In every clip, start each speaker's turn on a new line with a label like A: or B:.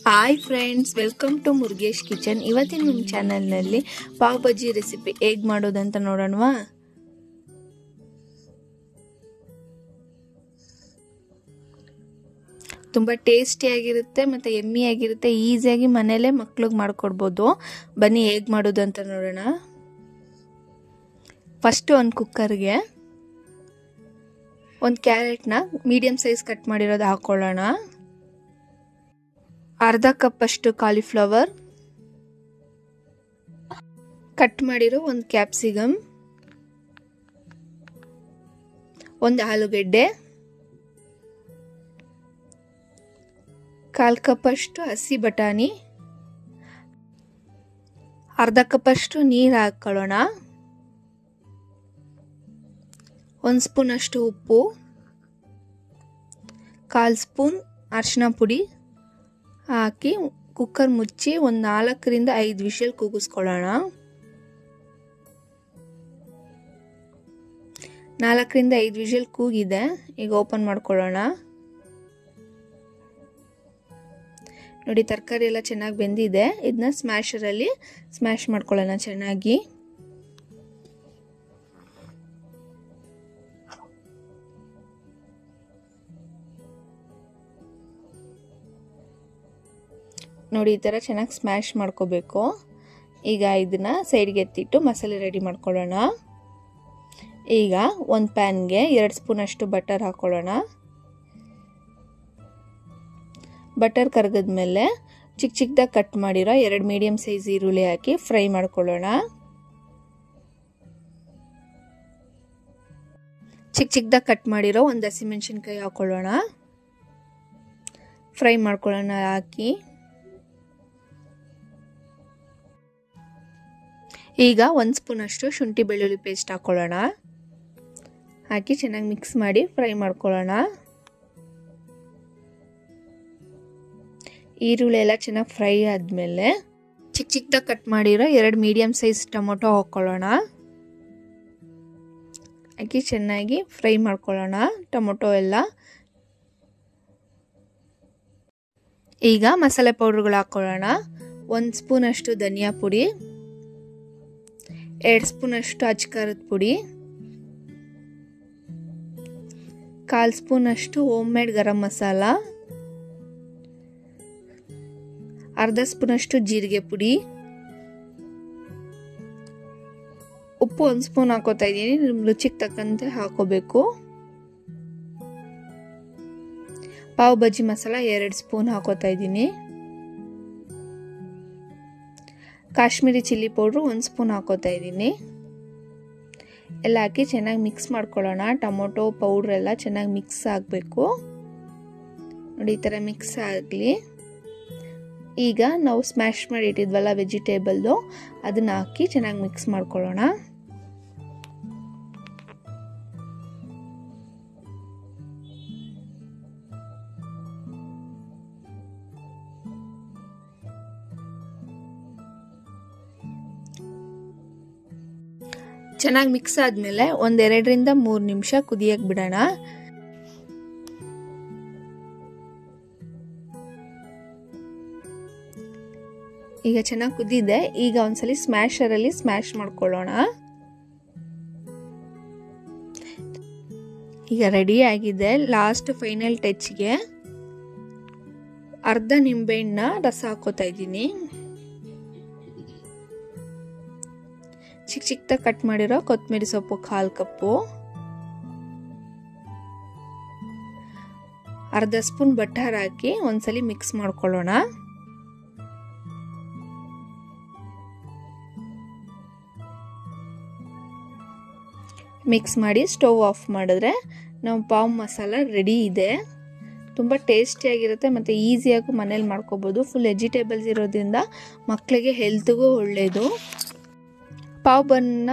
A: Hi friends, welcome to Murugesh kitchen. ಇವತ್ತಿನ ನಮ್ಮ ಚಾನಲ್ನಲ್ಲಿ ಪಾವ್ ಬಜ್ಜಿ ರೆಸಿಪಿ ಹೇಗೆ ಮಾಡೋದಂತ ನೋಡೋಣವಾ? ತುಂಬ ಟೇಸ್ಟಿಯಾಗಿರುತ್ತೆ ಮತ್ತು ಎಮ್ಮಿಯಾಗಿರುತ್ತೆ. ಈಸಿಯಾಗಿ ಮನೇಲೇ ಮಕ್ಳಿಗೆ ಮಾಡಿಕೊಡ್ಬೋದು. ಬನ್ನಿ ಹೇಗೆ ಮಾಡೋದು ಅಂತ ನೋಡೋಣ. ಫಸ್ಟು ಒಂದು ಕುಕ್ಕರ್ಗೆ ಒಂದು ಕ್ಯಾರೆಟ್ನ ಮೀಡಿಯಮ್ ಸೈಜ್ ಕಟ್ ಮಾಡಿರೋದು ಹಾಕ್ಕೊಳ್ಳೋಣ. ಅರ್ಧ ಕಪ್ ಅಷ್ಟು ಕಾಲಿಫ್ಲವರ್, ಕಟ್ ಮಾಡಿರೋ ಒಂದು ಕ್ಯಾಪ್ಸಿಕಮ್, ಒಂದು ಆಲೂಗೆಡ್ಡೆ, 1/4 ಕಪ್ ಅಷ್ಟು ಹಸಿ ಬಟಾಣಿ, ಅರ್ಧ ಕಪ್ ಅಷ್ಟು ನೀರು ಹಾಕೊಳ್ಳೋಣ. 1 ಸ್ಪೂನ್ ಅಷ್ಟು ಉಪ್ಪು, 1/4 ಸ್ಪೂನ್ ಅರಿಶಿನ ಪುಡಿ ಹಾಕಿ ಕುಕ್ಕರ್ ಮುಚ್ಚಿ ಒಂದು 4 ರಿಂದ 5 ವಿಷಲ್ ಕೂಗಿಸ್ಕೊಳ್ಳೋಣ. 4 ರಿಂದ 5 ವಿಷಲ್ ಕೂಗಿದೆ. ಈಗ ಓಪನ್ ಮಾಡ್ಕೊಳ್ಳೋಣ. ನೋಡಿ, ತರಕಾರಿ ಎಲ್ಲ ಚೆನ್ನಾಗಿ ಬೆಂದಿದೆ. ಇದನ್ನ ಸ್ಮ್ಯಾಶರಲ್ಲಿ ಸ್ಮ್ಯಾಶ್ ಮಾಡ್ಕೊಳ್ಳೋಣ ಚೆನ್ನಾಗಿ. ನೋಡಿ, ಈ ಥರ ಚೆನ್ನಾಗಿ ಸ್ಮ್ಯಾಶ್ ಮಾಡ್ಕೋಬೇಕು. ಈಗ ಇದನ್ನ ಸೈಡ್ಗೆ ಎತ್ತಿಟ್ಟು ಮಸಾಲೆ ರೆಡಿ ಮಾಡ್ಕೊಳ್ಳೋಣ. ಈಗ ಒಂದು ಪ್ಯಾನ್ಗೆ 2 ಸ್ಪೂನ್ ಅಷ್ಟು ಬಟರ್ ಹಾಕೊಳ್ಳೋಣ. ಬಟರ್ ಕರಗಿದ್ಮೇಲೆ ಚಿಕ್ಕ ಚಿಕ್ಕದಾಗಿ ಕಟ್ ಮಾಡಿರೋ 2 ಮೀಡಿಯಮ್ ಸೈಜ್ ಈರುಳ್ಳಿ ಹಾಕಿ ಫ್ರೈ ಮಾಡ್ಕೊಳ್ಳೋಣ. ಚಿಕ್ಕ ಚಿಕ್ಕದಾಗಿ ಕಟ್ ಮಾಡಿರೋ ಒಂದು ಹಸಿಮೆಣಸಿನ್ಕಾಯಿ ಹಾಕೊಳ್ಳೋಣ. ಫ್ರೈ ಮಾಡ್ಕೊಳ್ಳೋಣ ಹಾಕಿ. ಈಗ 1 ಸ್ಪೂನ್ ಅಷ್ಟು ಶುಂಠಿ ಬೆಳ್ಳುಳ್ಳಿ ಪೇಸ್ಟ್ ಹಾಕೊಳ್ಳೋಣ. ಹಾಕಿ ಚೆನ್ನಾಗಿ ಮಿಕ್ಸ್ ಮಾಡಿ ಫ್ರೈ ಮಾಡ್ಕೊಳ್ಳೋಣ. ಈರುಳ್ಳಿ ಎಲ್ಲ ಚೆನ್ನಾಗಿ ಫ್ರೈ ಆದಮೇಲೆ ಚಿಕ್ಕ ಚಿಕ್ಕದಾಗಿ ಕಟ್ ಮಾಡಿರೋ 2 ಮೀಡಿಯಮ್ ಸೈಜ್ ಟೊಮೊಟೊ ಹಾಕ್ಕೊಳ್ಳೋಣ. ಹಾಕಿ ಚೆನ್ನಾಗಿ ಫ್ರೈ ಮಾಡ್ಕೊಳ್ಳೋಣ ಟೊಮೊಟೊ ಎಲ್ಲ. ಈಗ ಮಸಾಲೆ ಪೌಡರ್ಗಳು ಹಾಕ್ಕೊಳ್ಳೋಣ. 1 ಸ್ಪೂನ್ ಅಷ್ಟು ಧನಿಯಾ ಪುಡಿ, 2 ಸ್ಪೂನ್ ಅಷ್ಟು ಅಚ್ಕಾರದ ಪುಡಿ, 1/4 ಸ್ಪೂನ್ ಅಷ್ಟು ಹೋಮ್ ಮೇಡ್ ಗರಂ ಮಸಾಲ, ಅರ್ಧ ಸ್ಪೂನ್ ಅಷ್ಟು ಜೀರಿಗೆ ಪುಡಿ, ಉಪ್ಪು 1 ಸ್ಪೂನ್ ಹಾಕೋತಾ ಇದ್ದೀನಿ. ನಿಮ್ಮ ರುಚಿಗೆ ತಕ್ಕಂತೆ ಹಾಕೋಬೇಕು. ಪಾವ್ ಬಜ್ಜಿ ಮಸಾಲ 2 ಸ್ಪೂನ್ ಹಾಕೋತಾ ಇದ್ದೀನಿ. ಕಾಶ್ಮೀರಿ ಚಿಲ್ಲಿ ಪೌಡ್ರು 1 ಸ್ಪೂನ್ ಹಾಕೋತಾ ಇದ್ದೀನಿ. ಎಲ್ಲ ಹಾಕಿ ಚೆನ್ನಾಗಿ ಮಿಕ್ಸ್ ಮಾಡ್ಕೊಳ್ಳೋಣ. ಟೊಮೊಟೊ ಪೌಡ್ರ್ ಎಲ್ಲ ಚೆನ್ನಾಗಿ ಮಿಕ್ಸ್ ಆಗಬೇಕು. ನೋಡಿ, ಈ ಥರ ಮಿಕ್ಸ್ ಆಗಲಿ. ಈಗ ನಾವು ಸ್ಮ್ಯಾಶ್ ಮಾಡಿ ಇಟ್ಟಿದ್ವಲ್ಲ ವೆಜಿಟೇಬಲ್ದು, ಅದನ್ನ ಹಾಕಿ ಚೆನ್ನಾಗಿ ಮಿಕ್ಸ್ ಮಾಡ್ಕೊಳ್ಳೋಣ. ಚೆನ್ನಾಗಿ ಮಿಕ್ಸ್ ಆದಮೇಲೆ 1-2 ರಿಂದ 3 ನಿಮಿಷ ಕುದಿಯಕ್ಕೆ ಬಿಡೋಣ. ಈಗ ಚೆನ್ನಾಗಿ ಕುದಿದೆ. ಈಗ ಒಂದ್ಸಲಿ ಸ್ಮ್ಯಾಶರಲ್ಲಿ ಸ್ಮ್ಯಾಶ್ ಮಾಡ್ಕೊಳ್ಳೋಣ. ಈಗ ರೆಡಿ ಆಗಿದೆ. ಲಾಸ್ಟ್ ಫೈನಲ್ ಟಚ್ಗೆ ಅರ್ಧ ನಿಂಬೆಹಣ್ಣ ರಸ ಹಾಕೋತಾ ಇದ್ದೀನಿ. ಚಿಕ್ಕ ಚಿಕ್ಕದಾಗಿ ಕಟ್ ಮಾಡಿರೋ ಕೊತ್ತಂಬರಿ ಸೊಪ್ಪು 1/4 ಕಪ್ಪು, ಅರ್ಧ ಸ್ಪೂನ್ ಬಟರ್ ಹಾಕಿ ಒಂದ್ಸಲಿ ಮಿಕ್ಸ್ ಮಾಡ್ಕೊಳ್ಳೋಣ. ಮಿಕ್ಸ್ ಮಾಡಿ ಸ್ಟವ್ ಆಫ್ ಮಾಡಿದ್ರೆ ನಾವು ಪಾವ್ ಮಸಾಲ ರೆಡಿ ಇದೆ. ತುಂಬ ಟೇಸ್ಟಿಯಾಗಿರುತ್ತೆ ಮತ್ತು ಈಸಿಯಾಗೂ ಮನೇಲಿ ಮಾಡ್ಕೋಬೋದು. ಫುಲ್ ವೆಜಿಟೇಬಲ್ಸ್ ಇರೋದ್ರಿಂದ ಮಕ್ಕಳಿಗೆ ಹೆಲ್ತ್ಗೂ ಒಳ್ಳೆಯದು. ಪಾವ್ ಬನ್ನ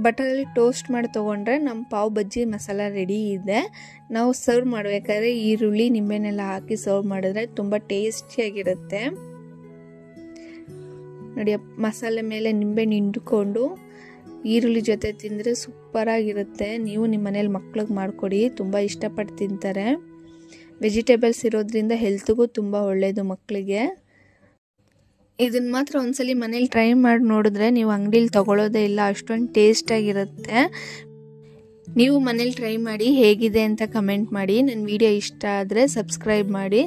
A: ಬಟರಲ್ಲಿ ಟೋಸ್ಟ್ ಮಾಡಿ ತೊಗೊಂಡ್ರೆ ನಮ್ಮ ಪಾವ್ ಬಜ್ಜಿ ಮಸಾಲ ರೆಡಿ ಇದೆ. ನಾವು ಸರ್ವ್ ಮಾಡಬೇಕಾದ್ರೆ ಈರುಳ್ಳಿ ನಿಂಬೆಹಣ್ಣೆಲ್ಲ ಹಾಕಿ ಸರ್ವ್ ಮಾಡಿದ್ರೆ ತುಂಬ ಟೇಸ್ಟಿಯಾಗಿರುತ್ತೆ. ನೋಡಿ, ಮಸಾಲೆ ಮೇಲೆ ನಿಂಬೆಹಣ್ಣು ಹಿಂಡ್ಕೊಂಡು ಈರುಳ್ಳಿ ಜೊತೆ ತಿಂದರೆ ಸೂಪರಾಗಿರುತ್ತೆ. ನೀವು ನಿಮ್ಮ ಮನೇಲಿ ಮಕ್ಳಿಗೆ ಮಾಡಿಕೊಡಿ, ತುಂಬ ಇಷ್ಟಪಟ್ಟು ತಿಂತಾರೆ. ವೆಜಿಟೇಬಲ್ಸ್ ಇರೋದ್ರಿಂದ ಹೆಲ್ತ್ಗೂ ತುಂಬ ಒಳ್ಳೆಯದು ಮಕ್ಕಳಿಗೆ. ಇದನ್ನು ಮಾತ್ರ ಒಂದ್ಸಲಿ ಮನೇಲಿ ಟ್ರೈ ಮಾಡಿ ನೋಡಿದ್ರೆ ನೀವು ಅಂಗಡೀಲಿ ತೊಗೊಳ್ಳೋದೇ ಇಲ್ಲ, ಅಷ್ಟೊಂದು ಟೇಸ್ಟಾಗಿರುತ್ತೆ. ನೀವು ಮನೇಲಿ ಟ್ರೈ ಮಾಡಿ ಹೇಗಿದೆ ಅಂತ ಕಮೆಂಟ್ ಮಾಡಿ. ನನ್ನ ವಿಡಿಯೋ ಇಷ್ಟ ಆದರೆ ಸಬ್ಸ್ಕ್ರೈಬ್ ಮಾಡಿ,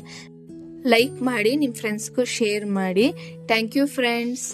A: ಲೈಕ್ ಮಾಡಿ, ನಿಮ್ಮ ಫ್ರೆಂಡ್ಸ್ಗೂ ಶೇರ್ ಮಾಡಿ. Thank you friends.